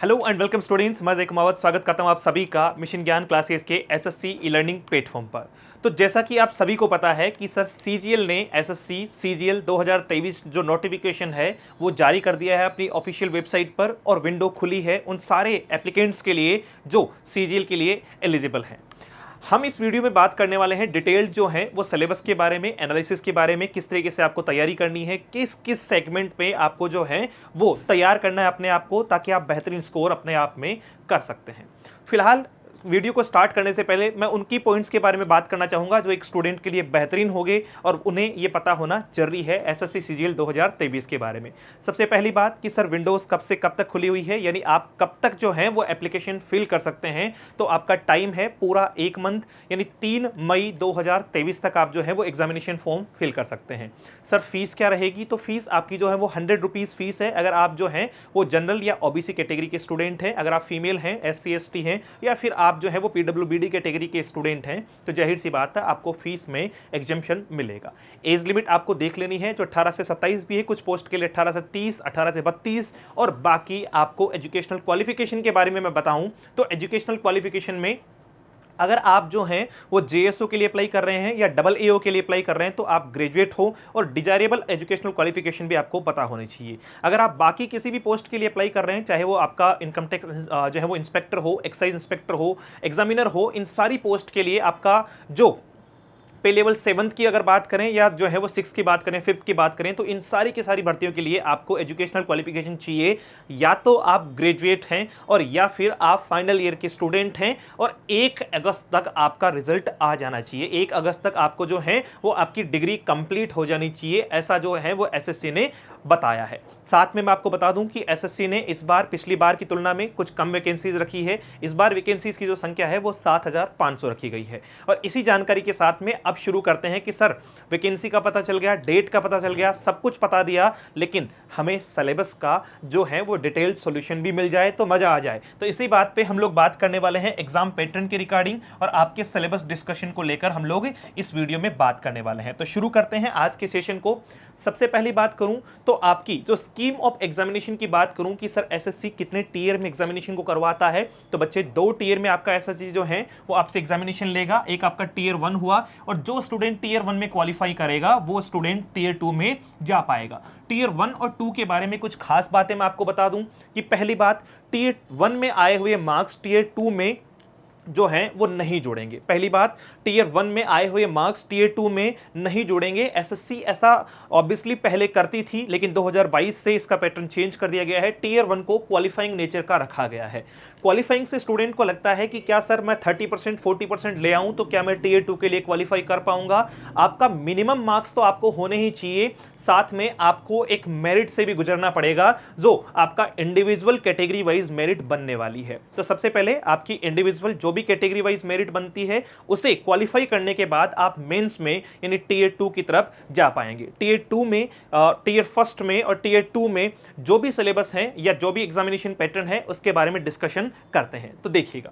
Hello and welcome students, मैं जय कुमावत स्वागत करता हूं आप सभी का मिशन ज्ञान क्लासेस के एसएससी ई लर्निंग प्लेटफॉर्म पर। तो जैसा कि आप सभी को पता है कि सर सीजीएल ने एसएससी सीजीएल 2023 जो नोटिफिकेशन है वो जारी कर दिया है अपनी ऑफिशियल वेबसाइट पर और विंडो खुली है उन सारे एप्लीकेंट्स के लिए जो सीजीएल के लिए एलिजिबल हैं। हम इस वीडियो में बात करने वाले हैं डिटेल्ड जो है वो सिलेबस के बारे में, एनालिसिस के बारे में, किस तरीके से आपको तैयारी करनी है, किस किस सेगमेंट पे आपको जो है वो तैयार करना है अपने आप को, ताकि आप बेहतरीन स्कोर अपने आप में कर सकते हैं। फिलहाल वीडियो को स्टार्ट करने से पहले मैं उनकी पॉइंट्स के बारे में बात करना चाहूंगा जो एक स्टूडेंट के लिए बेहतरीन होंगे और उन्हें ये पता होना जरूरी है एसएससी सीजीएल 2023 के बारे में। सबसे पहली बात कि सर विंडोज कब से कब तक खुली हुई है, यानी आप कब तक जो है वो एप्लीकेशन फिल कर सकते हैं। तो आपका टाइम है पूरा एक मंथ, यानी 3 मई 2023 तक आप जो है वो एग्जामिनेशन फॉर्म फिल कर सकते हैं। सर फीस क्या रहेगी? तो फीस आपकी जो है वो 100 रुपीज़ फीस है अगर आप जो है वो जनरल या ओबीसी कैटेगरी के स्टूडेंट हैं। अगर आप फीमेल हैं, SC ST हैं, या फिर आप जो है वो PWBD कैटेगरी के स्टूडेंट हैं तो जाहिर सी बात है आपको फीस में एग्जेम्पशन मिलेगा। एज लिमिट आपको देख लेनी है, जो 18 से 27 भी है, कुछ पोस्ट के लिए 18 से 30, 18 से 32। और बाकी आपको एजुकेशनल क्वालिफिकेशन के बारे में मैं बताऊं तो एजुकेशनल क्वालिफिकेशन में अगर आप जो हैं वो जेएसओ के लिए अप्लाई कर रहे हैं या डबल एओ के लिए अप्लाई कर रहे हैं तो आप ग्रेजुएट हो, और डिजायरेबल एजुकेशनल क्वालिफिकेशन भी आपको पता होनी चाहिए। अगर आप बाकी किसी भी पोस्ट के लिए अप्लाई कर रहे हैं, चाहे वो आपका इनकम टैक्स जो है वो इंस्पेक्टर हो, एक्साइज इंस्पेक्टर हो, एग्जामिनर हो, इन सारी पोस्ट के लिए आपका जो पे लेवल 7th की अगर बात करें या जो है वो 6 की बात करें, 5th की बात करें, तो इन सारी की सारी भर्तियों के लिए आपको एजुकेशनल क्वालिफिकेशन चाहिए। या तो आप ग्रेजुएट हैं और या फिर आप फाइनल ईयर के स्टूडेंट हैं और 1 अगस्त तक आपका रिजल्ट आ जाना चाहिए। 1 अगस्त तक आपको जो है वो आपकी डिग्री कंप्लीट हो जानी चाहिए, ऐसा जो है वो एसएससी ने बताया है। साथ में मैं आपको बता दूं कि एसएससी ने इस बार पिछली बार की तुलना में कुछ कम वैकेंसीज रखी है। इस बार वैकेंसीज की जो संख्या है वो 7500 रखी गई है। और इसी जानकारी के साथ में अब शुरू करते हैं कि सर वैकेंसी का पता चल गया, डेट का पता चल गया, सब कुछ बता दिया, लेकिन हमें सिलेबस का जो है वो डिटेल्ड सॉल्यूशन भी मिल जाए तो मजा आ जाए। तो इसी बात पे हम लोग बात करने वाले हैं एग्जाम पैटर्न के रिगार्डिंग और आपके सिलेबस डिस्कशन को लेकर हम लोग इस वीडियो में बात करने वाले हैं। तो शुरू करते हैं आज के सेशन को। सबसे पहली बात करूं तो आपकी जो स्कीम ऑफ एग्जामिनेशन की बात करूं कि सर एसएससी कितने टीयर में एग्जामिनेशन को करवाता है, तो बच्चे 2 टीयर में आपका एसएससी जो है वो आपसे एग्जामिनेशन लेगा। एक आपका टीयर 1 हुआ, और जो स्टूडेंट टीयर 1 में क्वालिफाई करेगा वो स्टूडेंट टीयर 2 में जा पाएगा। टीयर 1 और 2 के बारे में कुछ खास बातें मैं आपको बता दूं कि पहली बात, टीयर 1 में आए हुए मार्क्स टीयर 2 में जो है वो नहीं जोड़ेंगे। पहली बात, टीयर 1 में आए हुए मार्क्स टीयर 2 में नहीं जोड़ेंगे। एसएससी ऐसा ऑब्वियसली पहले करती थी, लेकिन 2022 से इसका पैटर्न चेंज कर दिया गया है। टीयर 1 को क्वालिफाइंग नेचर का रखा गया है। क्वालिफाइंग से स्टूडेंट को लगता है कि क्या सर मैं 30% 40% ले आऊं तो क्या मैं टीयर 2 के लिए क्वालिफाई कर पाऊंगा? आपका मिनिमम मार्क्स तो आपको होने ही चाहिए, साथ में आपको एक मेरिट से भी गुजरना पड़ेगा जो आपका इंडिविजुअल कैटेगरी वाइज मेरिट बनने वाली है। तो सबसे पहले आपकी इंडिविजुअल जो भी कैटेगरी वाइज मेरिट बनती है उसे क्वालिफाई करने के बाद आप मेंस में यानी टीयर 2 की तरफ जा पाएंगे। टीयर 2 में, टीयर फर्स्ट में और टीयर 2 में जो भी सिलेबस है या जो भी एग्जामिनेशन पैटर्न है उसके बारे में डिस्कशन करते हैं। तो देखिएगा,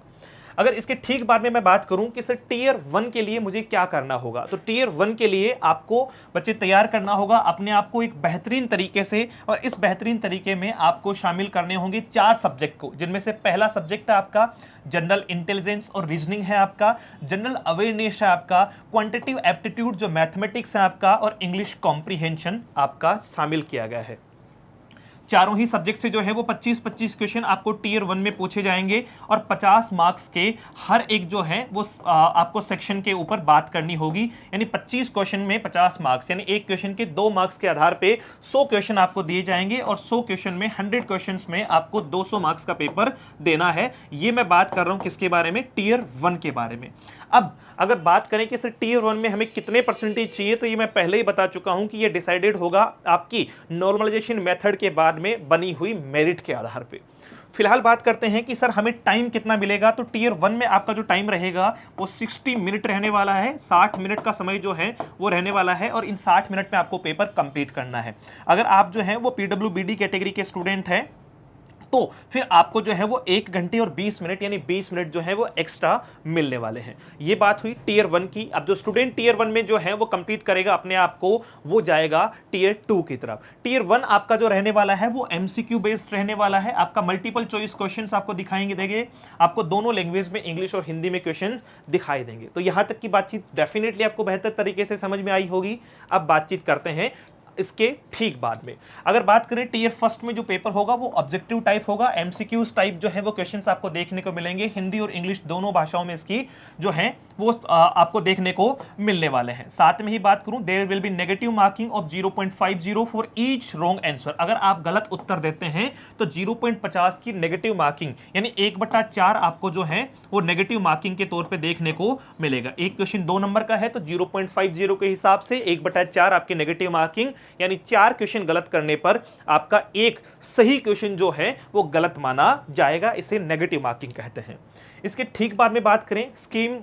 अगर इसके ठीक बाद में मैं बात करूं कि सर टीयर 1 के लिए मुझे क्या करना होगा, तो टीयर 1 के लिए आपको बच्चे तैयार करना होगा अपने आप को एक बेहतरीन तरीके से, और इस बेहतरीन तरीके में आपको शामिल करने होंगे 4 सब्जेक्ट को, जिनमें से पहला सब्जेक्ट है आपका जनरल इंटेलिजेंस और रीजनिंग है, आपका जनरल अवेयरनेस है, आपका क्वांटिटेटिव एप्टीट्यूड जो मैथमेटिक्स है आपका, और इंग्लिश कॉम्प्रिहेंशन आपका शामिल किया गया है। चारों ही सब्जेक्ट से जो है वो 25-25 क्वेश्चन आपको टीयर 1 में पूछे जाएंगे, और 50 मार्क्स के हर एक जो है वो आपको सेक्शन के ऊपर बात करनी होगी। यानी 25 क्वेश्चन में 50 मार्क्स, यानी एक क्वेश्चन के 2 मार्क्स के आधार पे 100 क्वेश्चन आपको दिए जाएंगे, और 100 क्वेश्चन में 100 क्वेश्चन में आपको 200 मार्क्स का पेपर देना है। ये मैं बात कर रहा हूं किसके बारे में? टीयर 1 के बारे में। अब अगर बात करें कि सर टीयर 1 में हमें कितने परसेंटेज चाहिए, तो ये मैं पहले ही बता चुका हूं कि ये डिसाइडेड होगा आपकी नॉर्मलाइजेशन मेथड के बाद में बनी हुई मेरिट के आधार पे। फिलहाल बात करते हैं कि सर हमें टाइम कितना मिलेगा, तो टीयर 1 में आपका जो टाइम रहेगा वो 60 मिनट रहने वाला है। 60 मिनट का समय जो है वो रहने वाला है, और इन 60 मिनट में आपको पेपर कंप्लीट करना है। अगर आप जो है वो PWBD कैटेगरी के स्टूडेंट हैं तो फिर आपको जो है वो 1 घंटे और 20 मिनट यानी 20 मिनट जो है वो एक्स्ट्रा मिलने वाले हैं। ये बात हुई टीयर 1 की। अब जो स्टूडेंट टीयर 1 में जो है वो कंप्लीट करेगा अपने आप को, वो जाएगा टीयर 2 की तरफ। टीयर 1 आपका जो रहने वाला है वो एमसीक्यू बेस्ड रहने वाला है। आपका मल्टीपल चॉइस क्वेश्चंस आपको दिखाएंगे देंगे, आपको दोनों लैंग्वेज में इंग्लिश और हिंदी में क्वेश्चंस दिखाई देंगे। तो यहां तक की बातचीत डेफिनेटली आपको बेहतर तरीके से समझ में आई होगी। अब बातचीत करते हैं इसके ठीक बाद में। अगर बात करें टीयर फर्स्ट में जो पेपर होगा वो ऑब्जेक्टिव टाइप होगा, एमसीक्यूज टाइप जो है वो क्वेश्चंस आपको देखने को मिलेंगे। हिंदी और इंग्लिश दोनों भाषाओं में इसकी जो है वो आपको देखने को मिलने वाले हैं। साथ में ही बात करूं, there will be negative marking of 0.50 for each wrong answer. अगर आप गलत उत्तर देते हैं तो 0.50 की नेगेटिव मार्किंग यानी 1/4 आपको जो है वो नेगेटिव मार्किंग के तौर पे देखने को मिलेगा। एक क्वेश्चन 2 नंबर का है तो 0.50 के हिसाब से 1/4 आपकी नेगेटिव मार्किंग, यानी 4 क्वेश्चन गलत करने पर आपका एक सही क्वेश्चन जो है वो गलत माना जाएगा। इसे नेगेटिव मार्किंग कहते हैं। इसके ठीक बाद में बात करें स्कीम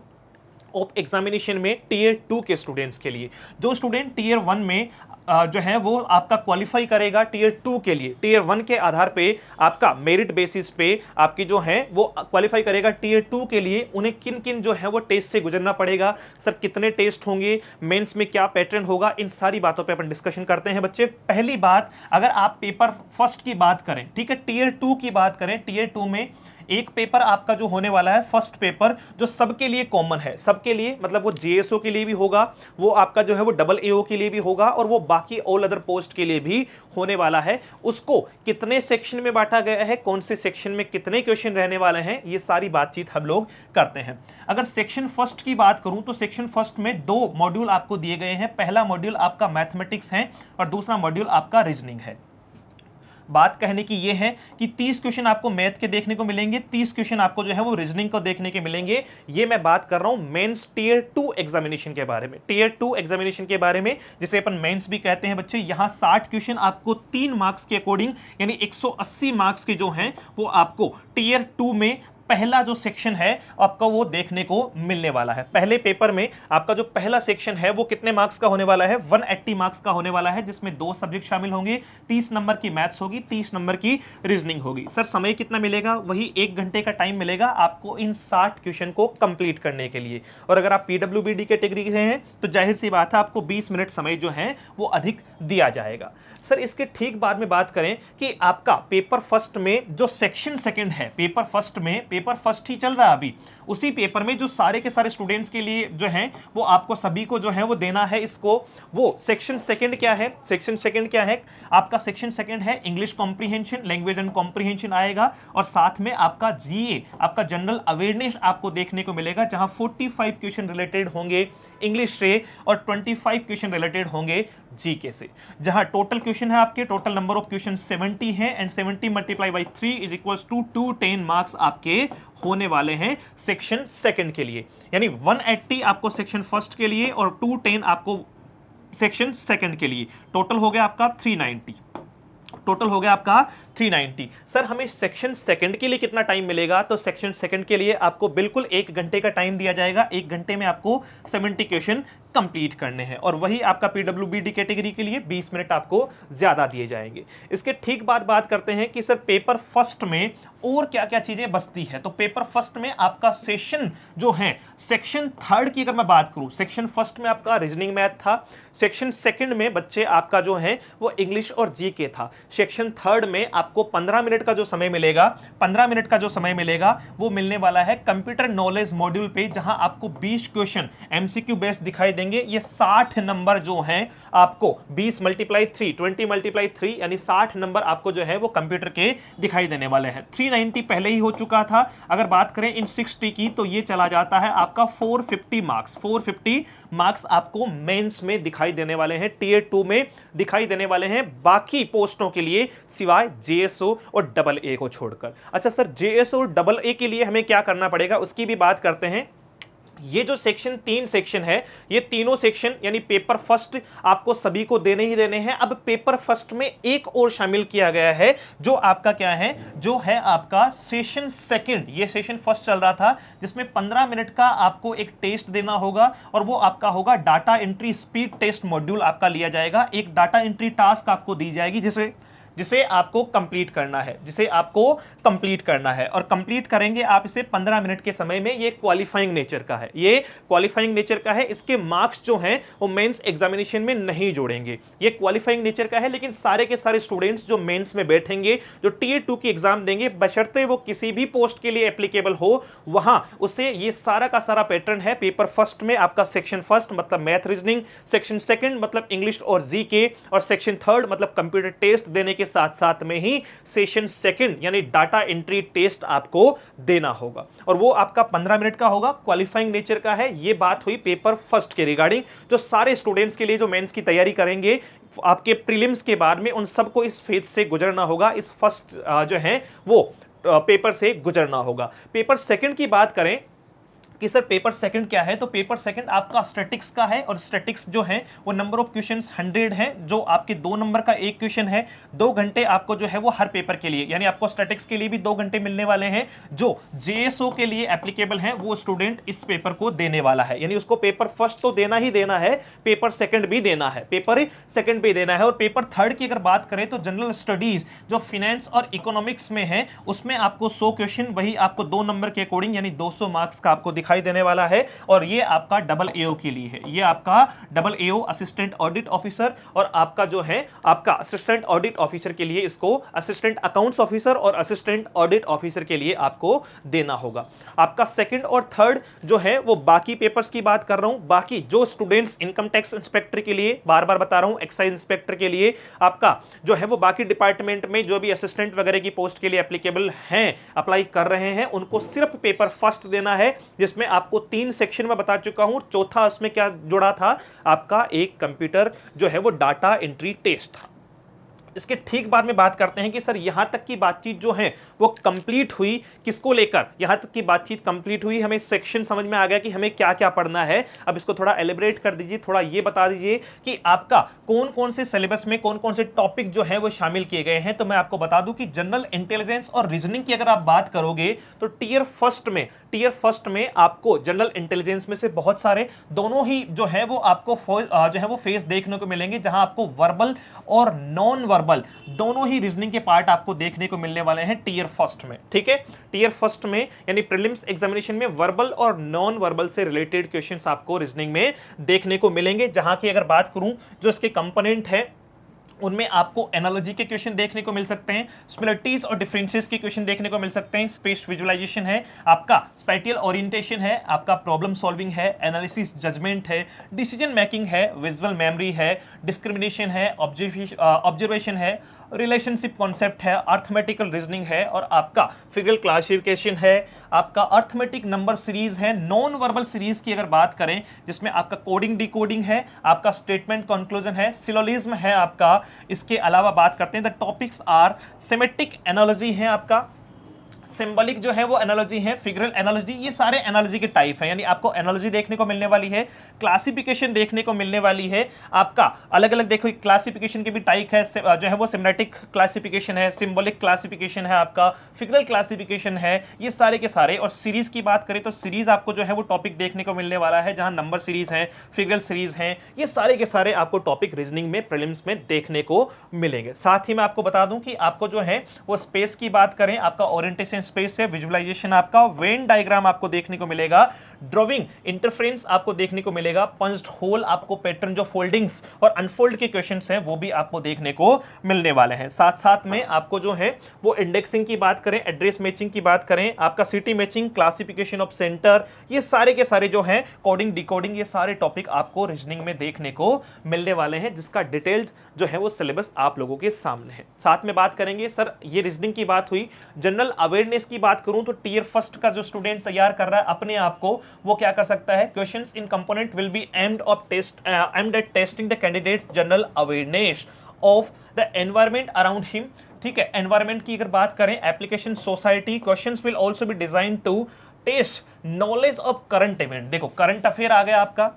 ऑफ एग्जामिनेशन में टीयर 2 के स्टूडेंट्स के लिए, जो स्टूडेंट टीयर 1 में जो है वो आपका क्वालिफाई करेगा टीयर 2 के लिए, टीयर 1 के आधार पे आपका मेरिट बेसिस पे आपकी जो है वो क्वालिफाई करेगा टीयर 2 के लिए, उन्हें किन किन जो है वो टेस्ट से गुजरना पड़ेगा, सर कितने टेस्ट होंगे, मेंस में क्या पैटर्न होगा, इन सारी बातों पे अपन डिस्कशन करते हैं बच्चे। पहली बात, अगर आप पेपर फर्स्ट की बात करें, ठीक है, टीयर 2 की बात करें, टीयर 2 में एक पेपर आपका जो होने वाला है फर्स्ट पेपर जो सबके लिए कॉमन है, सबके लिए मतलब वो जेएसओ के लिए भी होगा, वो आपका जो है वो डबल एओ के लिए भी होगा और वो बाकी ऑल अदर पोस्ट के लिए भी होने वाला है। उसको कितने सेक्शन में बांटा गया है, कौन से सेक्शन में कितने क्वेश्चन रहने वाले हैं, ये सारी बातचीत हम लोग करते हैं। अगर सेक्शन फर्स्ट की बात करूं तो सेक्शन फर्स्ट में 2 मॉड्यूल आपको दिए गए हैं। पहला मॉड्यूल आपका मैथमेटिक्स है और दूसरा मॉड्यूल आपका रीजनिंग है। बात कहने की ये है कि 30 क्वेश्चन आपको मैथ के देखने को मिलेंगे, 30 क्वेश्चन आपको जो है वो रीजनिंग को देखने के मिलेंगे। ये मैं बात कर रहा हूं मेंस टीयर 2 एग्जामिनेशन के बारे में, टीयर 2 एग्जामिनेशन के बारे में, जिसे अपन मेंस भी कहते हैं बच्चे। यहां 60 क्वेश्चन आपको 3 मार्क्स के अकॉर्डिंग यानी 180 मार्क्स के जो हैं वो आपको टीयर 2 में पहला जो सेक्शन है आपका वो देखने को मिलने वाला है। पहले पेपर में आपका जो पहला सेक्शन है वो कितने मार्क्स का होने वाला है, 180 मार्क्स का होने वाला है, जिसमें 2 सब्जेक्ट शामिल होंगे, 30 नंबर की मैथ्स होगी, 30 नंबर की रीजनिंग होगी। सर समय कितना मिलेगा, वही 1 घंटे का टाइम मिलेगा आपको इन 60 क्वेश्चन को कंप्लीट करने के लिए। और अगर आप पीडब्ल्यूबीडी कैटेगरी से हैं तो जाहिर सी बात है आपको 20 मिनट समय जो है वो अधिक दिया जाएगा। सर इसके ठीक बाद में बात करें कि आपका पेपर फर्स्ट में जो सेक्शन सेकंड है, पेपर फर्स्ट में, पेपर फर्स्ट ही चल रहा है अभी, उसी पेपर में जो सारे के सारे स्टूडेंट्स के लिए जो है वो आपको सभी को जो है वो देना है इसको, वो सेक्शन सेकंड क्या है, सेक्शन सेकंड क्या है आपका, सेक्शन सेकंड है English comprehension, language and comprehension आएगा और साथ में आपका जीए, आपका जनरल अवेयरनेस आपको देखने को मिलेगा, जहां 45 क्वेश्चन रिलेटेड होंगे इंग्लिश से और 25 क्वेश्चन रिलेटेड होंगे जीके से। जहां टोटल क्वेश्चन है आपके, टोटल नंबर ऑफ क्वेश्चन 70 है and 70 multiply by 3 is equals to 210 marks आपके होने वाले हैं सेक्शन सेकंड के लिए। यानी 180 आपको सेक्शन फर्स्ट के लिए और 210 आपको सेक्शन सेकंड के लिए। टोटल हो गया आपका 390, टोटल हो गया आपका 390। सर हमें सेक्शन सेकंड के लिए कितना टाइम मिलेगा, तो सेक्शन सेकंड के लिए आपको बिल्कुल 1 घंटे का टाइम दिया जाएगा। 1 घंटे में आपको 70 क्वेश्चन कंप्लीट करने हैं और वही आपका पीडब्ल्यूबीडी कैटेगरी के लिए 20 मिनट आपको ज्यादा दिए जाएंगे। इसके ठीक बाद बात करते हैं कि सर पेपर फर्स्ट में और क्या क्या चीजें बचती है। तो पेपर फर्स्ट में आपका सेशन जो है, सेक्शन थर्ड की अगर मैं बात करूं, सेक्शन फर्स्ट में आपका रीजनिंग मैथ था, सेक्शन सेकंड में बच्चे आपका जो है वो इंग्लिश और जीके था, सेक्शन थर्ड में आपको 15 मिनट का जो समय मिलेगा, 15 मिनट का जो समय मिलेगा वो मिलने वाला है कंप्यूटर नॉलेज मॉड्यूल पे, जहां आपको 20 क्वेश्चन एमसीक्यू बेस्ड दिखाई देंगे। ये 60 नंबर जो हैं आपको 20 मल्टीप्लाई 3, 20 मल्टीप्लाई 3 यानी 60 नंबर आपको जो है वो कंप्यूटर के दिखाई देने वाले हैं। 390 पहले ही हो चुका था। अगर बात करें इन 60 की तो ये चला जाता है आपका 450 मार्क्स, 450 मार्क्स आपको मेंस में दिखाई देने वाले हैं, टीयर 2 में दिखाई देने वाले हैं, बाकी पोस्टों के लिए सिवाय जेएसओ और डबल ए को छोड़कर। अच्छा सर जेएसओ और डबल ए के लिए हमें क्या करना पड़ेगा उसकी भी बात करते हैं। ये जो सेक्शन 3 सेक्शन है, ये तीनों सेक्शन यानी पेपर फर्स्ट आपको सभी को देने ही देने हैं। अब पेपर फर्स्ट में एक और शामिल किया गया है जो आपका क्या है, जो है आपका सेशन सेकंड। ये सेशन फर्स्ट चल रहा था जिसमें 15 मिनट का आपको एक टेस्ट देना होगा और वो आपका होगा data entry speed test module आपका लिया जाएगा। एक डाटा एंट्री टास्क आपको दी जाएगी जिसे आपको कंप्लीट करना है, जिसे आपको कंप्लीट करना है, और कंप्लीट करेंगे आप इसे 15 मिनट के समय में। ये क्वालिफाइंग नेचर का है, ये क्वालिफाइंग नेचर का है। इसके मार्क्स जो हैं वो मेंस एग्जामिनेशन में नहीं जोड़ेंगे। ये क्वालिफाइंग नेचर का है, लेकिन सारे के सारे स्टूडेंट्स जो मेंस में बैठेंगे, जो टियर 2 की एग्जाम देंगे, बशर्ते वो किसी भी पोस्ट के लिए एप्लीकेबल हो, वहां उसे ये सारा का सारा पैटर्न है। पेपर फर्स्ट में आपका सेक्शन फर्स्ट मतलब मैथ रीजनिंग, सेक्शन सेकंड मतलब इंग्लिश और जीके, और सेक्शन थर्ड मतलब कंप्यूटर टेस्ट देने के साथ साथ में ही सेशन सेकंड यानी डाटा एंट्री टेस्ट आपको देना होगा, और वो आपका 15 मिनट का होगा, क्वालिफाइंग नेचर का है। ये बात हुई पेपर फर्स्ट के रिगार्डिंग। जो सारे स्टूडेंट्स के लिए जो मेंस की तैयारी करेंगे आपके प्रीलिम्स के बाद में, उन सबको इस फेज से गुजरना होगा, इस फर्स्ट जो है वो पेपर से गुजरना होगा। पेपर सेकंड की बात करें कि सर पेपर सेकंड क्या है, तो पेपर सेकंड आपका स्टैटिक्स का है, और स्टैटिक्स जो है वो नंबर ऑफ क्वेश्चंस 100 है, जो आपके 2 नंबर का एक क्वेश्चन है। 2 घंटे आपको जो है वो हर पेपर के लिए, यानी आपको स्टैटिक्स के लिए भी 2 घंटे मिलने वाले हैं। जो जेएसओ के लिए एप्लीकेबल है वो स्टूडेंट इस पेपर को देने वाला है, यानी उसको पेपर फर्स्ट तो देना ही देना है, पेपर सेकंड भी देना है, पेपर सेकंड भी देना है। और पेपर थर्ड की अगर बात करें तो जनरल स्टडीज जो फाइनेंस और इकोनॉमिक्स में है, उसमें आपको 100 क्वेश्चन वही आपको 2 नंबर के अकॉर्डिंग यानी 200 मार्क्स का आपको दिखाई देने वाला है। और ये आपका डबल एओ के लिए है, ये आपका डबल एओ असिस्टेंट ऑडिट ऑफिसर, और आपका जो है आपका असिस्टेंट ऑडिट ऑफिसर के लिए इसको असिस्टेंट अकाउंट्स ऑफिसर और असिस्टेंट ऑडिट ऑफिसर के लिए आपको देना होगा। आपका सेकंड और थर्ड जो है वो बाकी पेपर्स की बात कर रहा हूं। बाकी जो स्टूडेंट्स इनकम टैक्स इंस्पेक्टर के लिए, बार बार बता रहा हूं, एक्साइज इंस्पेक्टर के लिए, आपका जो है वो बाकी डिपार्टमेंट में जो भी असिस्टेंट वगैरह की पोस्ट के लिए एप्लीकेबल हैं, अप्लाई कर रहे हैं, उनको सिर्फ पेपर फर्स्ट देना है, जिसमें आपको 3 सेक्शन में बता चुका हूं। चौथा उसमें क्या जुड़ा था, आपका एक कंप्यूटर जो है वो डाटा एंट्री टेस्ट था। इसके ठीक बाद में बात करते हैं कि सर यहां तक की बातचीत जो है वो कंप्लीट हुई, किसको लेकर यहां तक की बातचीत कंप्लीट हुई, हमें सेक्शन समझ में आ गया कि हमें क्या क्या पढ़ना है। अब इसको थोड़ा एलिब्रेट कर दीजिए, थोड़ा ये बता दीजिए कि आपका कौन कौन से सिलेबस में कौन कौन से टॉपिक जो है वो शामिल किए गए हैं। तो मैं आपको बता दूं कि जनरल इंटेलिजेंस और रीजनिंग की अगर आप बात करोगे तो टीयर फर्स्ट में आपको जनरल इंटेलिजेंस में से बहुत सारे दोनों ही जो है वो आपको जो है वो फेस देखने को मिलेंगे, जहां आपको वर्बल और नॉन वर्बल दोनों ही रीजनिंग के पार्ट आपको देखने को मिलने वाले हैं टीयर फर्स्ट में। ठीक है, टीयर फर्स्ट में यानी प्रीलिम्स एग्जामिनेशन में वर्बल और नॉन वर्बल से रिलेटेड क्वेश्चंस आपको रीजनिंग में देखने को मिलेंगे, जहां की अगर बात करूं जो इसके कंपोनेंट है उनमें आपको एनालॉजी के क्वेश्चन देखने को मिल सकते हैं, सिमिलरिटीज और डिफरेंसेस के क्वेश्चन देखने को मिल सकते हैं, स्पेस विजुअलाइजेशन है, आपका स्पैटियल ओरिएंटेशन है, आपका प्रॉब्लम सॉल्विंग है, एनालिसिस जजमेंट है, डिसीजन मेकिंग है, विजुअल मेमोरी है, डिस्क्रिमिनेशन है, ऑब्जर्वेशन है, रिलेशनशिप कॉन्सेप्ट है, अर्थमेटिकल रीजनिंग है, और आपका फिगरल क्लासिफिकेशन है, आपका अर्थमेटिक नंबर सीरीज है। नॉन वर्बल सीरीज की अगर बात करें जिसमें आपका कोडिंग डिकोडिंग है, आपका स्टेटमेंट कंक्लूजन है, सिलोजिज्म है आपका। इसके अलावा बात करते हैं the topics are semantic analogy है, आपका सिंबॉलिक जो है वो एनालॉजी है, फिगरल एनालॉजी, ये सारे एनालॉजी के टाइप हैं, यानी आपको एनालॉजी देखने को मिलने वाली है, क्लासिफिकेशन देखने को मिलने वाली है। आपका अलग अलग देखो क्लासिफिकेशन के भी टाइप है, जो है वो सिमेटिक क्लासिफिकेशन है, सिंबॉलिक क्लासिफिकेशन है, आपका फिगरल क्लासिफिकेशन है, ये सारे के सारे। और सीरीज की बात करें तो सीरीज आपको जो है वो टॉपिक देखने को मिलने वाला है, जहां नंबर सीरीज है, फिगरल सीरीज है, ये सारे के सारे आपको टॉपिक रीजनिंग में प्रीलिम्स में देखने को मिलेंगे। साथ ही मैं आपको बता दूं कि आपको जो है वो स्पेस की बात करें, आपका ओरिएंटेशन स्पेस है, विजुअलाइजेशन आपका, वेन डायग्राम आपको देखने को मिलेगा, ड्राइंग इंटरफेरेंस आपको देखने को मिलेगा, पंच्ड होल आपको पैटर्न जो फोल्डिंग्स और अनफोल्ड के क्वेश्चंस हैं वो भी आपको देखने को मिलने वाले हैं। साथ साथ में आपको जो है वो इंडेक्सिंग की बात करें, एड्रेस मैचिंग की बात करें, आपका city matching, classification of centre, ये सारे के सारे जो है कोडिंग डिकोडिंग, ये सारे टॉपिक आपको रीजनिंग में देखने को मिलने वाले हैं, जिसका डिटेल्ड जो है वो सिलेबस आप लोगों के सामने है। साथ में बात करेंगे सर ये रीजनिंग की बात हुई, जनरल अवेयरनेस की बात करूं तो टीयर फर्स्ट का जो स्टूडेंट तैयार कर रहा है अपने आप को, वो क्या कर सकता है, questions in component will be aimed at testing the candidate's general awareness of the environment around him. ठीक है, एनवायरनमेंट की अगर बात करें, application society, questions will also be designed to test knowledge of current event. देखो current affair आ गया आपका,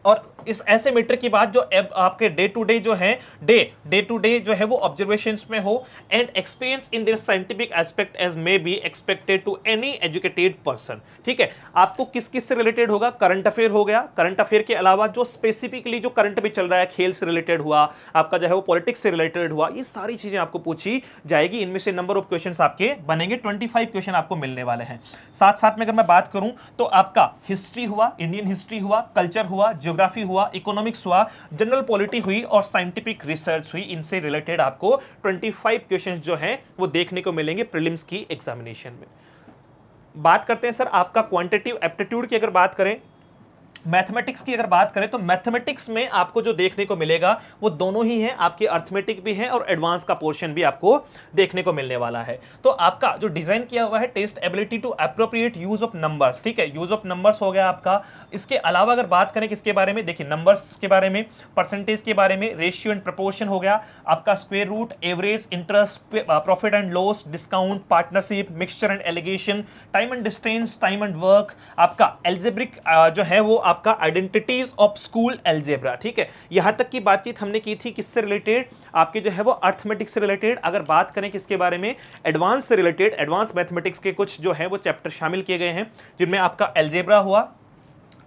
और इस ऐसे मीटर की बात जो आपके डे टू डे जो है डे टू डे जो है वो ऑब्जर्वेशंस में हो and experience in their scientific aspect as may be expected to any educated person. ठीक है, आपको किस किस से रिलेटेड होगा, करंट अफेयर हो गया, करंट अफेयर के अलावा जो स्पेसिफिकली जो करंट भी चल रहा है, खेल से रिलेटेड हुआ, आपका जो है वो पॉलिटिक्स से रिलेटेड हुआ, ये सारी चीजें आपको पूछी जाएगी। इनमें से नंबर ऑफ क्वेश्चंस आपके बनेंगे, 25 क्वेश्चन आपको मिलने वाले हैं। साथ साथ में अगर मैं बात करूं तो आपका हिस्ट्री हुआ, इंडियन हिस्ट्री हुआ, कल्चर हुआ, ज्योग्राफी हुआ, इकोनॉमिक्स हुआ, जनरल पॉलिटी हुई और साइंटिफिक रिसर्च हुई। इनसे रिलेटेड आपको 25 क्वेश्चंस जो हैं वो देखने को मिलेंगे प्रीलिम्स की एग्जामिनेशन में। बात करते हैं सर आपका क्वांटिटेटिव एप्टीट्यूड की। अगर बात करें मैथमेटिक्स की, अगर बात करें तो मैथमेटिक्स में आपको जो देखने को मिलेगा वो दोनों ही हैं, आपके अर्थमेटिक भी हैं और एडवांस का पोर्शन भी आपको देखने को मिलने वाला है। तो आपका जो डिजाइन किया हुआ है test ability to appropriate use of numbers, ठीक है, यूज ऑफ नंबर्स हो गया आपका। इसके अलावा अगर बात करें किसके बारे में, देखिए नंबर्स के बारे में, परसेंटेज के बारे में, रेशियो एंड प्रपोर्शन हो गया आपका, square root, average, interest, profit and loss, discount, partnership, mixture and alligation, time and distance, time and work, आपका एल्जेब्रिक जो है वो आपका आइडेंटिटीज ऑफ स्कूल एल्जेब्रा। ठीक है, यहां तक की बातचीत हमने की थी किससे रिलेटेड, आपके जो है वो अर्थमेटिक्स से रिलेटेड। अगर बात करें किसके बारे में, एडवांस से रिलेटेड, एडवांस मैथमेटिक्स के कुछ जो है वो चैप्टर शामिल किए गए हैं जिनमें आपका एल्जेब्रा हुआ,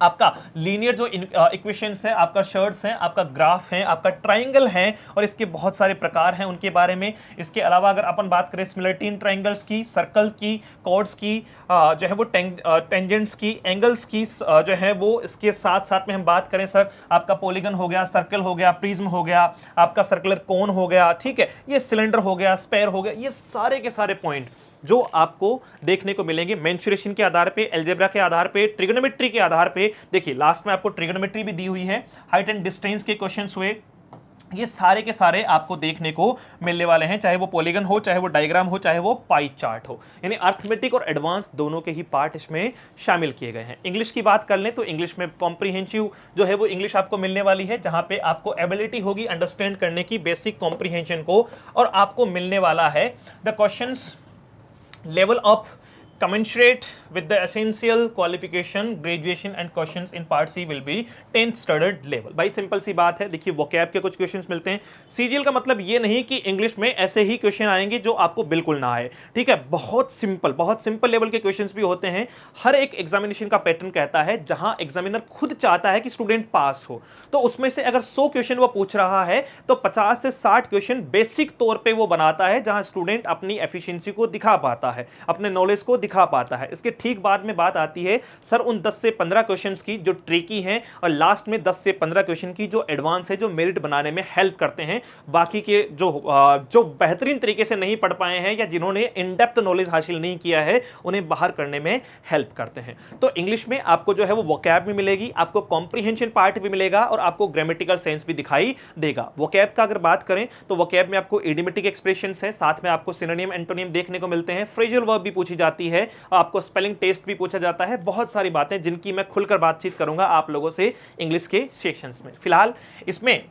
आपका लीनियर जो इक्वेशंस है, आपका शर्ट्स हैं, आपका ग्राफ है, आपका ट्राइंगल है और इसके बहुत सारे प्रकार हैं उनके बारे में। इसके अलावा अगर अपन बात करें सिमिलरिटी इन ट्राइंगल्स की, सर्कल की, कॉर्ड्स की, जो है वो टेंजेंट्स की, एंगल्स की, जो है वो, इसके साथ साथ में हम बात करें सर आपका पॉलीगन हो गया, सर्कल हो गया, प्रिज्म हो गया, आपका सर्कुलर कोन हो गया, ठीक है, ये सिलेंडर हो गया, स्पेयर हो गया, ये सारे के सारे पॉइंट जो आपको देखने को मिलेंगे मेंसुरेशन के आधार पे, अलजेब्रा के आधार पे, ट्रिग्नोमेट्री के आधार पे। देखिए लास्ट में आपको ट्रिग्नोमेट्री भी दी हुई है, हाइट एंड डिस्टेंस के क्वेश्चंस हुए, ये सारे के सारे आपको देखने को मिलने वाले हैं, चाहे वो पॉलीगन हो, चाहे वो डायग्राम हो, चाहे वो पाई चार्ट हो, यानी अर्थमेटिक और एडवांस दोनों के ही पार्ट इसमें शामिल किए गए हैं। इंग्लिश की बात कर लें तो इंग्लिश में कॉम्प्रिहेंसिव जो है वो इंग्लिश आपको मिलने वाली है, जहां पे आपको एबिलिटी होगी अंडरस्टैंड करने की बेसिक कॉम्प्रिहेंशन को, और आपको मिलने वाला है the questions level of commensurate with the essential qualification graduation and questions in part C will be 10th standard level। भाई सिंपल सी बात है, देखिए वोकैब के कुछ क्वेश्चंस मिलते हैं। सीजीएल का मतलब ये नहीं कि इंग्लिश में ऐसे ही क्वेश्चन आएंगे जो आपको बिल्कुल ना आए, ठीक है, बहुत सिंपल लेवल के क्वेश्चंस भी होते हैं। हर एक एग्जामिनेशन का पैटर्न कहता है जहां एग्जामिनर खुद चाहता है कि स्टूडेंट पास हो, तो उसमें से अगर 100 क्वेश्चन वो पूछ रहा है तो 50 से 60 क्वेश्चन बेसिक तौर पर वो बनाता है जहां स्टूडेंट अपनी एफिशिएंसी को दिखा पाता है, अपने नॉलेज को दिखा पाता है। इसके ठीक बाद में बात आती है सर उन 10 से 15 क्वेश्चंस की जो ट्रिकी हैं, और लास्ट में 10 से 15 क्वेश्चन की जो एडवांस है, जो मेरिट बनाने में हेल्प करते हैं। बाकी के जो बेहतरीन तरीके से नहीं पढ़ पाए हैं या जिन्होंने इन डेप्थ नॉलेज हासिल नहीं किया है, उन्हें बाहर करने में हेल्प करते हैं। तो इंग्लिश में आपको जो है वो वोकैब भी मिलेगी, आपको कॉम्प्रिहेंशन पार्ट भी मिलेगा और आपको ग्रामेटिकल सेंस भी दिखाई देगा। वोकैब का अगर बात करें तो वोकैब में आपको इडियोमेटिक एक्सप्रेशंस है, साथ में आपको सिनोनिम एंटोनिम देखने को मिलते हैं, फ्रेजल वर्ब भी पूछी जाती है, आपको स्पेलिंग टेस्ट भी पूछा जाता है, बहुत सारी बातें जिनकी मैं खुलकर बातचीत करूंगा आप लोगों से इंग्लिश के सेशंस में। फिलहाल इसमें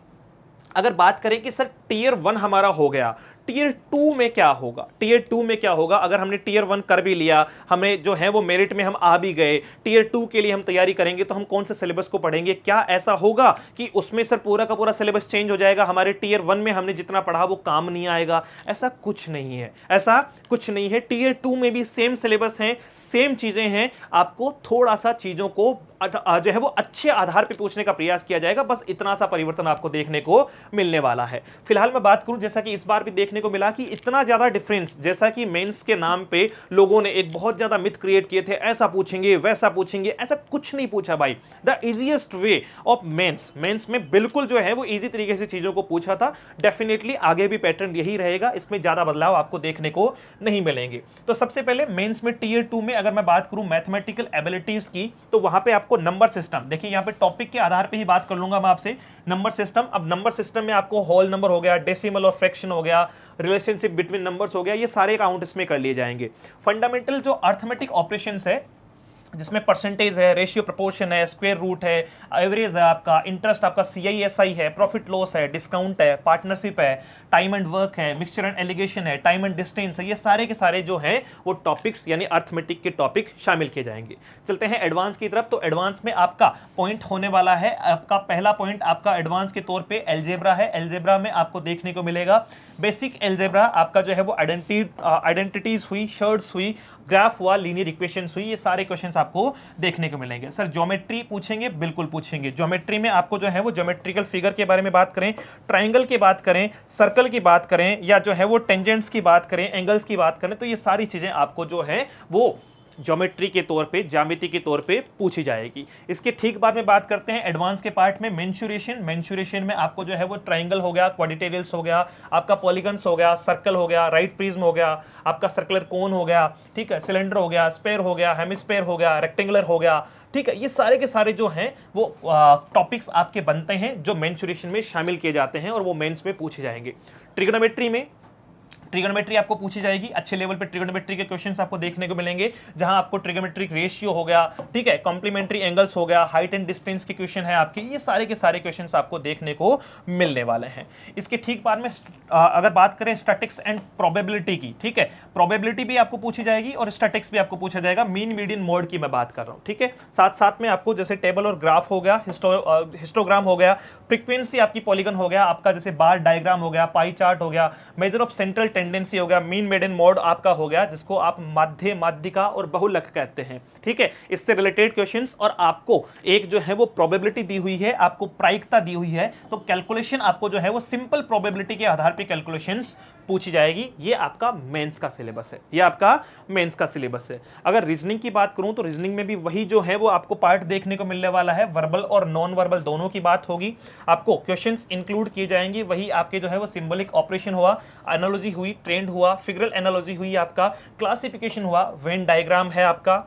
अगर बात करें कि सर टीयर 1 हमारा हो गया, टीयर 2 में क्या होगा, टीयर 2 में क्या होगा, अगर हमने टीयर 1 कर भी लिया, हमें जो है वो मेरिट में हम आ भी गए, टीयर 2 के लिए हम तैयारी करेंगे तो हम कौन से सिलेबस को पढ़ेंगे? क्या ऐसा होगा कि उसमें सर पूरा का पूरा सिलेबस चेंज हो जाएगा, हमारे टीयर 1 में हमने जितना पढ़ा वो काम नहीं आएगा? ऐसा कुछ नहीं है, ऐसा कुछ नहीं है। टीयर 2 में भी सेम सिलेबस है, सेम चीजें हैं, आपको थोड़ा सा चीजों को जो है वो अच्छे आधार पर पूछने का प्रयास किया जाएगा, बस इतना सा परिवर्तन आपको देखने को मिलने वाला है। फिलहाल मैं बात करूं, जैसा कि इस बार भी देखने को मिला कि इतना ज्यादा डिफरेंस, जैसा कि मेंस के नाम पे लोगों ने एक बहुत ज्यादा मिथ क्रिएट किए थे, ऐसा पूछेंगे वैसा पूछेंगे, ऐसा कुछ नहीं पूछा भाई। The easiest way of mains में बिल्कुल जो है वो इजी तरीके से चीजों को पूछा था। डेफिनेटली आगे भी पैटर्न यही रहेगा, इसमें ज्यादा बदलाव आपको देखने को नहीं मिलेंगे। तो सबसे पहले मेंस में टीयर 2 में अगर मैं बात करूं मैथमेटिकल एबिलिटीज की, तो वहां पे आपको नंबर सिस्टम, देखिए यहां पे टॉपिक के आधार पे ही बात कर लूंगा मैं आपसे। नंबर सिस्टम, अब नंबर सिस्टम में आपको होल नंबर हो गया, डेसिमल और फ्रैक्शन हो गया, रिलेशनशिप बिटवीन नंबर्स हो गया, ये सारे काउंट इसमें कर लिए जाएंगे। फंडामेंटल जो अर्थमेटिक ऑपरेशंस है जिसमें परसेंटेज है, रेशियो प्रोपोर्शन है, स्क्वायर रूट है, एवरेज है, आपका इंटरेस्ट, आपका CISI है, प्रॉफिट लॉस है, डिस्काउंट है, पार्टनरशिप है, टाइम एंड वर्क है, मिक्सचर एंड एलिगेशन है, टाइम एंड डिस्टेंस है, ये सारे के सारे जो हैं वो टॉपिक्स यानी अर्थमेटिक के टॉपिक शामिल किए जाएंगे। चलते हैं एडवांस की तरफ। तो एडवांस में आपका पॉइंट होने वाला है, आपका पहला पॉइंट आपका एडवांस के तौर पे एलजेब्रा है। एलजेब्रा में आपको देखने को मिलेगा बेसिक एलजेब्रा, आपका जो है वो आइडेंटिटीज हुई, शर्ट्स हुई, ग्राफ हुआ, लीनियर इक्वेशंस हुई, ये सारे क्वेश्चंस आपको देखने को मिलेंगे। सर ज्योमेट्री पूछेंगे, बिल्कुल पूछेंगे। ज्योमेट्री में आपको जो है वो ज्योमेट्रिकल फिगर के बारे में बात करें, ट्राइंगल की बात करें, सर्कल की बात करें, या जो है वो टेंजेंट्स की बात करें, एंगल्स की बात करें, तो ये सारी चीजें आपको जो है वो ज्योमेट्री के तौर पे, ज्यामिति के तौर पे पूछी जाएगी। इसके ठीक बाद में बात करते हैं एडवांस के पार्ट में मेंसुरेशन। मेंसुरेशन में आपको जो है वो ट्राइंगल हो गया, क्वाड्रिलेटरल्स हो गया, आपका पॉलीगन्स हो गया, सर्कल हो गया, राइट प्रिज्म हो गया, आपका सर्कुलर कोन हो गया, ठीक है, सिलेंडर हो गया, स्फेयर हो गया, हेमिस्फेयर हो गया, रेक्टेंगुलर हो गया, ठीक है। ये सारे के सारे जो हैं वो टॉपिक्स आपके बनते हैं जो मेंसुरेशन में शामिल किए जाते हैं और वो मेंस में पूछे जाएंगे। ट्रिग्नोमेट्री में ट्रिगोनोमेट्री आपको पूछी जाएगी, अच्छे लेवल पे ट्रिगोनोमेट्री के क्वेश्चंस आपको देखने को मिलेंगे, जहां आपको ट्रिगोनोमेट्रिक रेशियो हो गया, ठीक है, कॉम्प्लीमेंट्री एंगल्स हो गया, हाइट एंड डिस्टेंस के क्वेश्चन है आपके, ये सारे के सारे क्वेश्चंस आपको देखने को मिलने वाले हैं। इसके ठीक बाद में अगर बात करें स्टैटिक्स एंड प्रोबेबिलिटी की, ठीक है, प्रोबेबिलिटी भी आपको पूछी जाएगी और स्टैटिक्स भी आपको पूछा जाएगा। मीन मीडियन मोड की मैं बात कर रहा हूं, ठीक है। साथ साथ में आपको जैसे टेबल और ग्राफ हो गया, हिस्टोग्राम हो गया, फ्रीक्वेंसी आपकी पॉलीगन हो गया, आपका जैसे बार डायग्राम हो गया, पाई चार्ट हो गया, मेजर ऑफ सेंट्रल टेंडेंसी हो गया, मीन मीडियन मोड आपका हो गया, जिसको आप माध्य, माध्यिका और बहुलक कहते हैं, ठीक है। इससे रिलेटेड क्वेश्चंस, और आपको एक जो है वो प्रोबेबिलिटी दी हुई है, आपको प्रायिकता दी हुई है, तो कैलकुलेशन आपको जो है वो सिंपल प्रोबेबिलिटी के आधार पे कैलकुलेशंस पूछी जाएगी। ये आपका मेंस का सिलेबस है, ये आपका मेंस का सिलेबस है। अगर रीजनिंग की बात करूं तो रीजनिंग में भी वही जो है वो आपको पार्ट देखने को मिलने वाला है, वर्बल और नॉन वर्बल दोनों की बात होगी। आपको क्वेश्चंस इंक्लूड किए जाएंगे, वही आपके जो है वो सिंबलिक ऑपरेशन हुआ, एनालॉजी हुई, ट्रेंड हुआ, फिगरल एनालॉजी हुई, आपका क्लासिफिकेशन हुआ, वेन डायग्राम है आपका।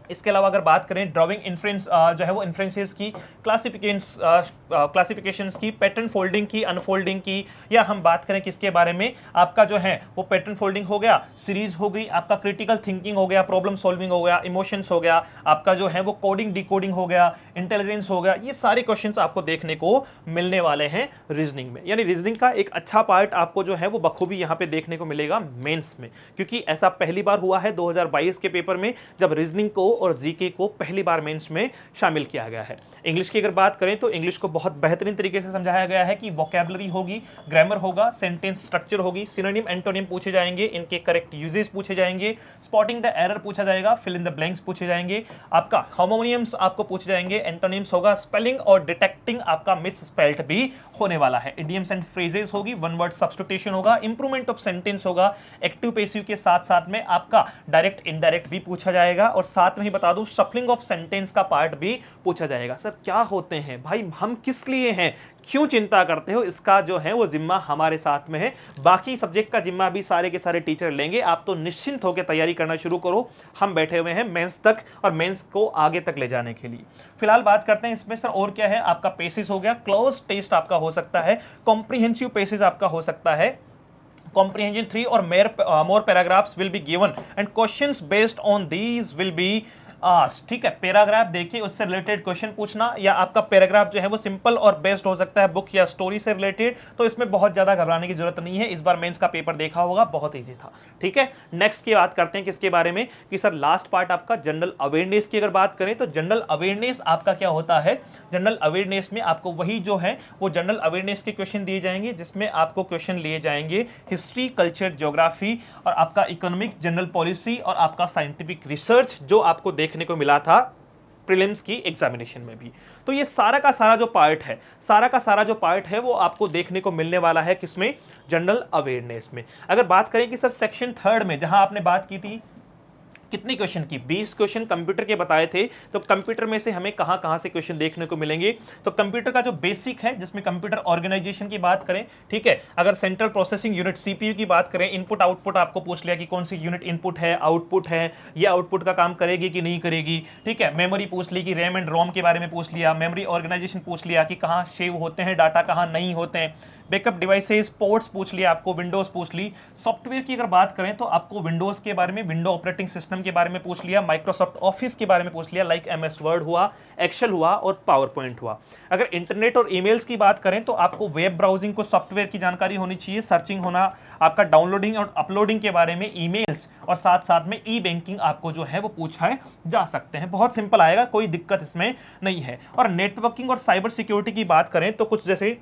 इसके अलावा अगर बात करें ड्राइंग इन्फ्रेंस जो है वो इन्फ्रेंसेस की, क्लासिफिकेशंस की, पैटर्न फोल्डिंग की, अनफोल्डिंग की, या हम बात करें किसके बारे में, आपका जो है वो पैटर्न फोल्डिंग हो गया, सीरीज हो गई, आपका क्रिटिकल थिंकिंग हो गया, प्रॉब्लम सॉल्विंग हो गया, इमोशंस हो गया, आपका जो है वो कोडिंग डिकोडिंग हो गया, इंटेलिजेंस हो गया, ये सारे क्वेश्चंस आपको देखने को मिलने वाले हैं रीजनिंग में। यानी रीजनिंग का एक अच्छा पार्ट आपको जो है वो बखूबी यहाँ पे देखने को मिलेगा मेंस में, क्योंकि ऐसा पहली बार हुआ है 2022 के पेपर में जब रीजनिंग को और जीके को पहली बार मेंस में शामिल किया गया है। इंग्लिश की अगर बात करें तो इंग्लिश को बहुत बेहतरीन तरीके से समझाया गया है कि वोकैबुलरी होगी, ग्रामर होगा, सेंटेंस स्ट्रक्चर होगी, सिनोनिम एंटोनिम पूछे जाएंगे, इनके करेक्ट यूजेस पूछे जाएंगे, स्पॉटिंग द एरर पूछा जाएगा, फिल इन द ब्लैंक्स पूछे जाएंगे, आपका होमोनियम्स आपको पूछे जाएंगे, एंटोनिम्स होगा, स्पेलिंग और डिटेक्टिंग आपका मिस स्पेल्ड भी होने वाला है, इडियम्स एंड फ्रेजेस होगी, वन वर्ड सब्स्टिट्यूशन होगा, इंप्रूवमेंट ऑफ सेंटेंस होगा, एक्टिव पैसिव के साथ साथ में आपका डायरेक्ट इनडायरेक्ट भी पूछा जाएगा, और साथ में ही बता दूं शफलिंग ऑफ सेंटेंस का पार्ट भी पूछा जाएगा। सर क्या होते हैं भाई, हम किस लिए हैं, क्यों चिंता करते हो, इसका जो है वो जिम्मा हमारे साथ में है, बाकी सब्जेक्ट का जिम्मा भी सारे के सारे टीचर लेंगे। आप तो निश्चिंत होकर तैयारी करना शुरू करो, हम बैठे हुए हैं मेंस तक और मेंस को आगे तक ले जाने के लिए। फिलहाल बात करते हैं इसमें सर और क्या है, आपका पेसिस हो गया, क्लोज टेस्ट आपका हो सकता है, कॉम्प्रिहेंसिव पेसिस आपका हो सकता है, comprehension 3 or more paragraphs will be given and questions based on these will be asked। ठीक है, पैराग्राफ देखिए उससे रिलेटेड क्वेश्चन पूछना, या आपका पैराग्राफ जो है वो सिंपल और बेस्ड हो सकता है बुक या स्टोरी से रिलेटेड, तो इसमें बहुत ज्यादा घबराने की जरूरत नहीं है। इस बार मेंस का पेपर देखा होगा, बहुत ईजी था। ठीक है, नेक्स्ट की बात करते हैं किसके बारे में, कि सर लास्ट पार्ट आपका जनरल अवेयरनेस की अगर बात करें तो जनरल अवेयरनेस आपका क्या होता है, जनरल अवेयरनेस में आपको वही जो है वो जनरल अवेयरनेस के क्वेश्चन दिए जाएंगे, जिसमें आपको क्वेश्चन लिए जाएंगे हिस्ट्री, कल्चर, ज्योग्राफी और आपका इकोनॉमिक, जनरल पॉलिसी और आपका साइंटिफिक रिसर्च, जो आपको देखने को मिला था प्रीलिम्स की एग्जामिनेशन में भी। तो ये सारा का सारा जो पार्ट है, सारा का सारा जो पार्ट है वो आपको देखने को मिलने वाला है किसमें, जनरल अवेयरनेस में। अगर बात करें कि सर सेक्शन 3 में जहां आपने बात की थी कितनी क्वेश्चन की, 20 क्वेश्चन कंप्यूटर के बताए थे, तो कंप्यूटर में से हमें कहां से क्वेश्चन देखने को मिलेंगे, तो कंप्यूटर का जो बेसिक है जिसमें कंप्यूटर ऑर्गेनाइजेशन की बात करें, ठीक है, अगर सेंट्रल प्रोसेसिंग यूनिट सीपीयू की बात करें, इनपुट आउटपुट आपको पूछ लिया कि कौन सी यूनिट इनपुट है, आउटपुट है, ये आउटपुट का काम करेगी कि नहीं करेगी, ठीक है, मेमोरी पूछ ली कि रैम एंड रोम के बारे में पूछ लिया, मेमोरी ऑर्गेनाइजेशन पूछ लिया कि कहाँ सेव होते हैं डाटा, कहाँ नहीं होते हैं, बैकअप डिवाइसेस, पोर्ट्स पूछ लिया आपको, विंडोज पूछ ली। सॉफ्टवेयर की अगर बात करें तो आपको विंडोज के बारे में, विंडो ऑपरेटिंग सिस्टम के बारे में पूछ लिया, माइक्रोसॉफ्ट ऑफिस के बारे में पूछ लिया, लाइक एमएस वर्ड हुआ, एक्सेल हुआ और पावर पॉइंट हुआ। अगर इंटरनेट और ईमेल्स की बात करें तो आपको वेब ब्राउजिंग को सॉफ्टवेयर की जानकारी होनी चाहिए, सर्चिंग होना, आपका डाउनलोडिंग और अपलोडिंग के बारे में, ईमेल्स और साथ साथ में ई बैंकिंग आपको जो है वो पूछा जा सकते हैं। बहुत सिंपल आएगा, कोई दिक्कत इसमें नहीं है। और नेटवर्किंग और साइबर सिक्योरिटी की बात करें तो कुछ जैसे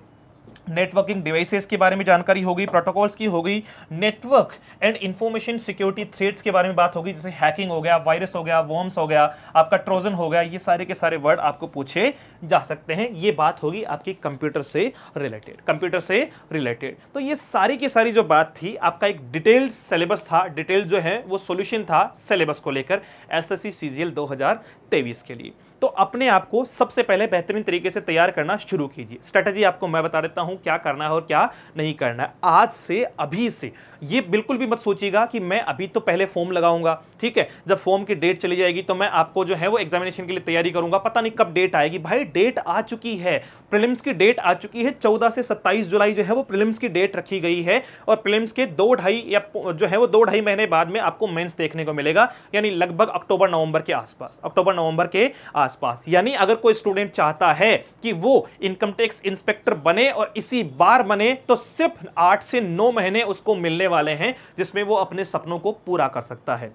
नेटवर्किंग डिवाइसेस के बारे में जानकारी होगी, प्रोटोकॉल्स की होगी, network and information security threats के बारे में बात होगी, जैसे हैकिंग हो गया, वायरस हो गया, वॉर्म्स हो गया, आपका ट्रोजन हो गया, ये सारे के सारे वर्ड आपको पूछे जा सकते हैं। ये बात होगी आपकी कंप्यूटर से रिलेटेड। तो ये सारी की सारी जो बात थी, आपका एक डिटेल्ड सिलेबस था, डिटेल जो है वो सॉल्यूशन था सिलेबस को लेकर एसएससी सीजीएल 2023 के लिए। तो अपने आप को सबसे पहले बेहतरीन तरीके से तैयार करना शुरू कीजिए। स्ट्रेटजी आपको मैं बता देता हूं क्या करना है और क्या नहीं करना है। आज से, अभी से ये बिल्कुल भी मत सोचिएगा कि मैं अभी तो पहले फॉर्म लगाऊंगा, ठीक है, जब फॉर्म की डेट चली जाएगी तो मैं आपको जो है वो एग्जामिनेशन के लिए तैयारी करूंगा, पता नहीं कब डेट आएगी। भाई डेट आ चुकी है, प्रीलिम्स की डेट आ चुकी है, 14 से 27 जुलाई जो है वो प्रीलिम्स की डेट रखी गई है। और प्रीलिम्स के 2-2.5 या जो है वो 2-2.5 महीने बाद में आपको मेंस देखने को मिलेगा, यानी लगभग अक्टूबर नवंबर के आसपास। यानी अगर कोई स्टूडेंट चाहता है कि वो इनकम टैक्स इंस्पेक्टर बने और इसी बार बने, तो सिर्फ 8 से 9 महीने उसको मिलने वाले हैं जिसमें वो अपने सपनों को पूरा कर सकता है।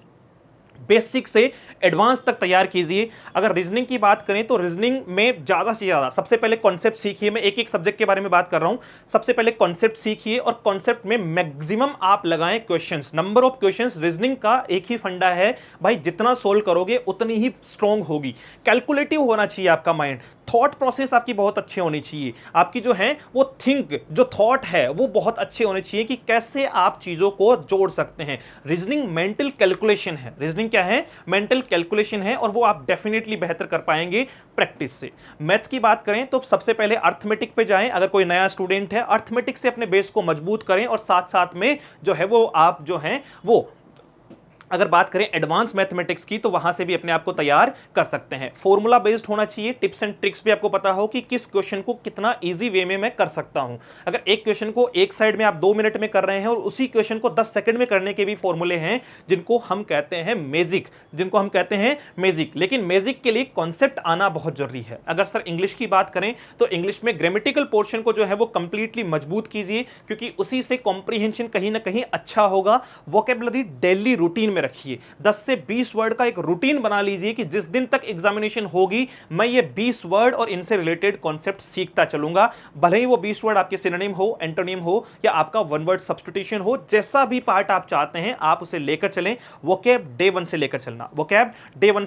बेसिक से एडवांस तक तैयार कीजिए। अगर रीजनिंग की बात करें तो रीजनिंग में ज्यादा से ज्यादा सबसे पहले कॉन्सेप्ट सीखिए। मैं एक एक सब्जेक्ट के बारे में बात कर रहा हूं। सबसे पहले कॉन्सेप्ट सीखिए और कॉन्सेप्ट में मैक्सिमम आप लगाएं questions, number of questions. Reasoning का एक ही फंडा है भाई, जितना सोल्व करोगे उतनी ही स्ट्रॉन्ग होगी। कैलकुलेटिव होना चाहिए आपका माइंड, थॉट प्रोसेस आपकी बहुत अच्छी होनी चाहिए, आपकी जो है वो जो थॉट है वो बहुत अच्छे होने चाहिए कि कैसे आप चीजों को जोड़ सकते हैं। रीजनिंग मेंटल कैलकुलेशन है, रीजनिंग क्या है, मेंटल कैलकुलेशन है, और वो आप डेफिनेटली बेहतर कर पाएंगे प्रैक्टिस से। मैथ्स की बात करें तो सबसे पहले अर्थमेटिक पे जाएं। अगर कोई नया स्टूडेंट है, अर्थमेटिक से अपने बेस को मजबूत करें और साथ साथ में जो है वो आप जो है वो अगर बात करें एडवांस मैथमेटिक्स की तो वहां से भी अपने आप को तैयार कर सकते हैं। फॉर्मूला बेस्ड होना चाहिए, टिप्स एंड ट्रिक्स भी आपको पता हो कि किस क्वेश्चन को कितना इजी वे में मैं कर सकता हूं। अगर एक क्वेश्चन को एक साइड में आप 2 मिनट में कर रहे हैं और उसी क्वेश्चन को 10 सेकंड में करने के भी फॉर्मूले हैं जिनको हम कहते हैं मैजिक, लेकिन मैजिक के लिए कॉन्सेप्ट आना बहुत जरूरी है। अगर सर इंग्लिश की बात करें तो इंग्लिश में ग्रामेटिकल पोर्शन को जो है वो कंप्लीटली मजबूत कीजिए, क्योंकि उसी से कॉम्प्रिहेंशन कहीं ना कहीं अच्छा होगा। वोकैबुलरी डेली रूटीन में रखिए, 10 से 20 वर्ड का एक रूटीन बना लीजिए कि जिस दिन तक एग्जामिनेशन होगी मैं ये 20 वर्ड और इनसे रिलेटेड कॉन्सेप्ट सीखता चलूंगा। भले ही वो 20 वर्ड आपके सिनोनिम हो, एंटोनिम हो या आपका वन वर्ड सब्स्टिट्यूशन हो, जैसा भी पार्ट आप चाहते हैं आप उसे लेकर चलें। वोकैब डे 1 से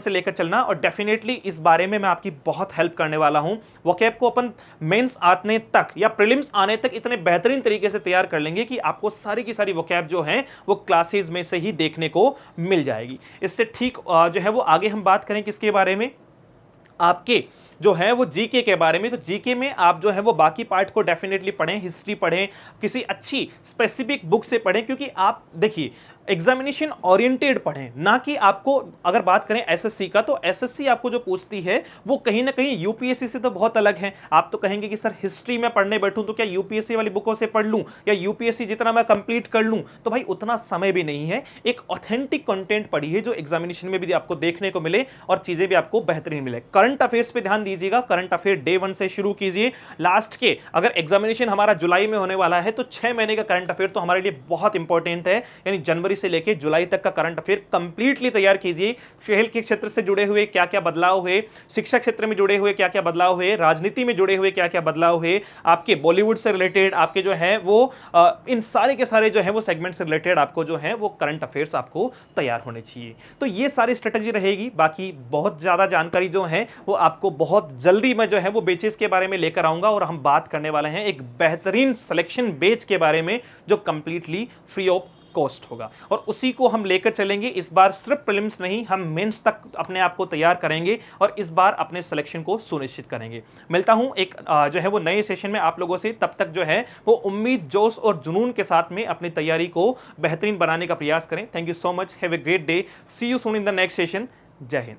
लेकर चलना, और डेफिनेटली इस बारे में मैं आपकी बहुत हेल्प करने वाला हूं। वोकैब को अपन मेंस आने तक या प्रीलिम्स आने तक इतने बेहतरीन तरीके से तैयार कर लेंगे कि आपको सारी की सारी वोकैब जो है वो क्लासेस में से ही देखने को मिल जाएगी। इससे ठीक जो है वो आगे हम बात करें किसके बारे में, आपके जो है वो जीके के बारे में। तो जीके में आप जो है वो बाकी पार्ट को डेफिनेटली पढ़ें, हिस्ट्री पढ़ें, किसी अच्छी स्पेसिफिक बुक से पढ़ें, क्योंकि आप देखिए एग्जामिनेशन ओरिएंटेड पढ़ें, ना कि आपको अगर बात करें एसएससी का तो एसएससी आपको जो पूछती है वो कहीं ना कहीं यूपीएससी से तो बहुत अलग है। आप तो कहेंगे कि सर हिस्ट्री में पढ़ने बैठूं तो क्या यूपीएससी वाली बुकों से पढ़ लूं या यूपीएससी जितना मैं कंप्लीट कर लूं, तो भाई उतना समय भी नहीं है। एक ऑथेंटिक कंटेंट पढ़िए जो एग्जामिनेशन में भी आपको देखने को मिले और चीजें भी आपको बेहतरीन मिले। करंट अफेयर्स पे ध्यान दीजिएगा, करंट अफेयर डे 1 से शुरू कीजिए। लास्ट के अगर एग्जामिनेशन हमारा जुलाई में होने वाला है तो 6 महीने का करंट अफेयर तो हमारे लिए बहुत इंपॉर्टेंट है, यानी जनवरी से लेकर जुलाई तक का करंट अफेयर कंप्लीटली तैयार कीजिए। खेल के क्षेत्र से जुड़े हुए क्या क्या बदलाव हुए, शिक्षा क्षेत्र में जुड़े हुए क्या क्या बदलाव हुए, राजनीति में जुड़े हुए क्या क्या बदलाव हुए, आपके बॉलीवुड से रिलेटेड आपके जो है वो इन सारे के सारे जो है वो सेगमेंट से रिलेटेड आपको जो है वो करंट अफेयर्स आपको तैयार होने चाहिए। तो ये सारी स्ट्रेटजी रहेगी। बाकी बहुत ज्यादा जानकारी जो है वो आपको बहुत जल्दी मैं जो है वो बेचेस के बारे में लेकर आऊंगा, और हम बात करने वाले हैं एक बेहतरीन सिलेक्शन बेच के बारे में जो कंप्लीटली फ्री ऑफ कॉस्ट होगा, और उसी को हम लेकर चलेंगे। इस बार सिर्फ प्रीलिम्स नहीं, हम मेंस तक अपने आप को तैयार करेंगे और इस बार अपने सिलेक्शन को सुनिश्चित करेंगे। मिलता हूं एक जो है वो नए सेशन में आप लोगों से, तब तक जो है वो उम्मीद, जोश और जुनून के साथ में अपनी तैयारी को बेहतरीन बनाने का प्रयास करें। Thank you so much, have a great day, see you soon in the next session. जय हिंद।